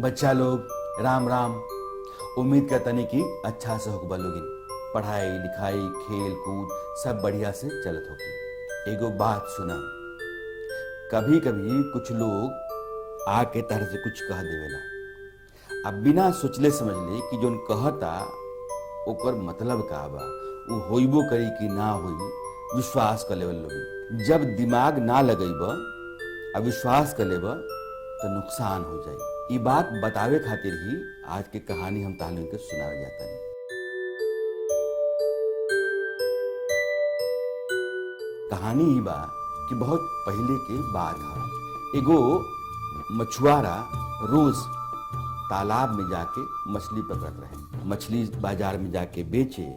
बच्चा लोग राम राम। उम्मीद करता नहीं कि अच्छा से होगा लोगिन। पढ़ाई लिखाई खेल कूद सब बढ़िया से चलत होगी। एगो बात सुना, कभी कभी कुछ लोग आके तरह से कुछ कह देवेला, अब बिना सोचले समझले कि जोन कहता ओकर मतलब का बा, वो होइबो करी कि ना होई, विश्वास कर लेवल लोग। जब दिमाग ना लगेब अब विश्वास कर लेब तो नुकसान हो जाए। ये बात बतावे खातिर ही आज के कहानी हम तालिम के सुनावे जाता है। कहानी ही बा कि बहुत पहले के बात है। एगो मछुआरा रोज तालाब में जाके मछली पकड़त रहे। मछली बाजार में जाके बेचे,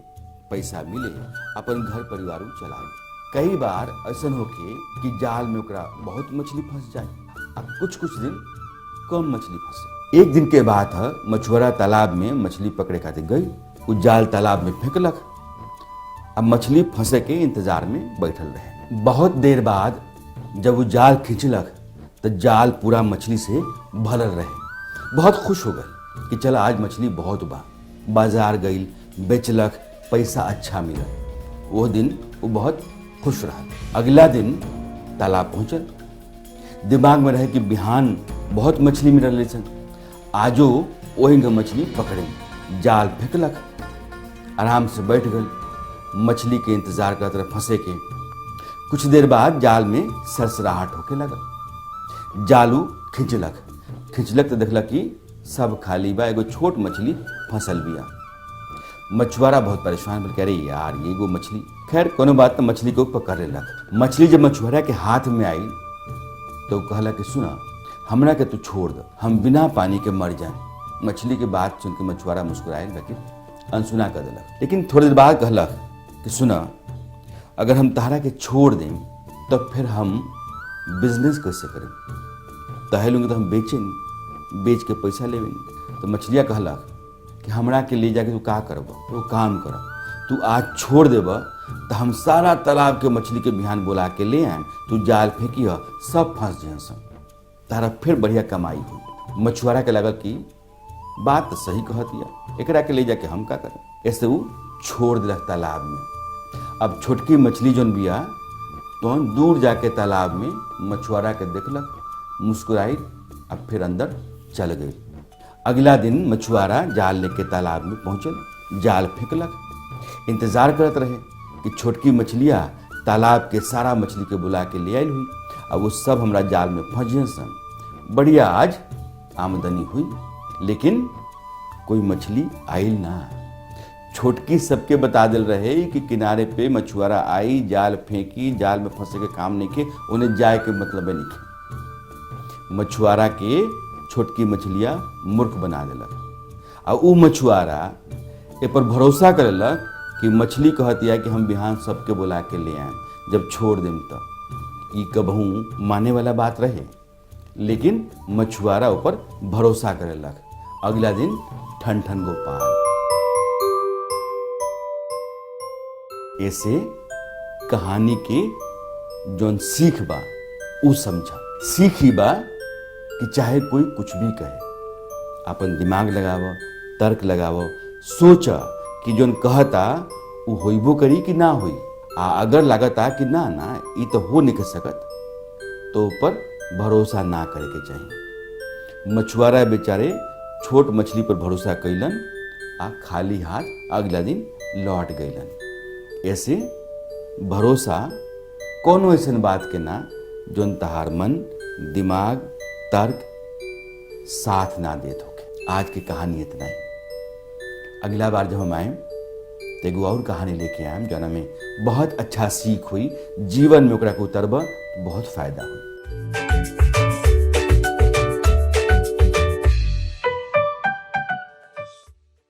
पैसा मिले, अपन घर परिवार चलावे। कई बार ऐसा होके कि जाल में ओकरा बहुत मछली फंस जाए। अब कुछ दिन कम मछली फंसे। एक दिन के बात है, मछुआरा तालाब में मछली पकड़े खातिर गई। वो जाल तालाब में फेंकलक। अब मछली फंसे के इंतजार में बैठल रहे। बहुत देर बाद जब वो जाल खींचलक तो जाल पूरा मछली से भरल रहे। बहुत खुश हो गई कि चल आज मछली बहुत बा। बाजार गई, बेचलक, पैसा अच्छा मिला। वो दिन वो बहुत खुश रहा। अगला दिन तालाब पहुंचल। दिमाग में रहे कि बिहान बहुत मछली मिल रही सन, आजो वही मछली पकड़े। जाल फेंकलक, आराम से बैठ गई, मछली के इंतजार करत रहे फंसे के। कुछ देर बाद जाल में सरसराहट होके लगा। जालू खिंचलक तो देखलक कि सब खाली बा, एगो छोट मछली फंसल बिया। मछुआरा बहुत परेशान बोल, कह रही यार ये एगो मछली। खैर कोनो बात तो मछली को पकड़ लेलक। मछली जब मछुआरा के हाथ में आई तो कहला कि सुना, हमरा के तू छोड़ दो, हम बिना पानी के मर जाए। मछली के बात सुन के मछुआरा मुस्कुराए, लेकिन अनसुना कर दिलक। लेकिन थोड़ी देर बाद कहलक कि सुना, अगर हम तहरा के छोड़ दें तो फिर हम बिजनेस कैसे करें? तहेलूंगे तो हम बेचेंगे, बेच के पैसा लेवेंगे। तो मछलिया कहलक कि हमरा के ले जाके तू का करब? वो काम कर, तू आज छोड़ देब तो हम सारा तालाब के मछली के बिहान बुला के ले आए, तू जाल फेंकी ह, सब फंस जाए सब, तारा फिर बढ़िया कमाई हुई। मछुआरा के लगल कि बात तो सही कहतिया, एकरा के ले जाके हम का करें। ऐसे वो छोड़ दिलक तालाब में। अब छोटकी मछली जोन बिया तो दूर जाके तालाब में मछुआरा के देखलक, मुस्कुराई, अब फिर अंदर चल गई। अगला दिन मछुआरा जाल लेके तालाब में पहुंचल, जाल फेंकलक। इंतजार करत रहे कि छोटकी मछलियाँ तालाब के सारा मछली के बुला के ले आयल हुई। अब वो सब हमरा जाल में फंस गए सन। बढ़िया आज आमदनी हुई, लेकिन कोई मछली आयल ना। छोटकी सबके बता दिल रहे कि किनारे पे मछुआरा आई, जाल फेंकी, जाल में फंसे के काम नहीं के, उन्हें जाए के मतलब नहीं के। मछुआरा के छोटकी मछलियाँ मूर्ख बना दिलक। और वो मछुआरा ए पर भरोसा करेलक कि मछली कहती है कि हम बिहान सबके बुला के ले आए, जब छोड़ देम तो ई कबहू माने वाला बात रहे। लेकिन मछुआरा ऊपर भरोसा करेलक। अगला दिन ठन ठन गोपाल। ऐसे कहानी के जोन सीख बा उ समझा। सीख ही बा कि चाहे कोई कुछ भी कहे, अपन दिमाग लगावो, तर्क लगावो, सोचा कि जोन कहता वो होइबो करी कि ना होई। अगर लगता कि ना ये तो हो नहीं सकत, तो ऊपर भरोसा ना करे के चाहिए। मछुआरा बेचारे छोट मछली पर भरोसा कैलन, खाली हाथ अगला दिन लौट गईलन। ऐसे भरोसा कोनो ऐसन बात के ना जोन तहार मन, दिमाग, तर्क साथ ना देत होके। आज की कहानी इतना ही। अगला बार जब हम आए तो एगो और कहानी लेके आए, जो में बहुत अच्छा सीख हुई। जीवन में ओकरा को उतरबा बहुत फायदा हुई।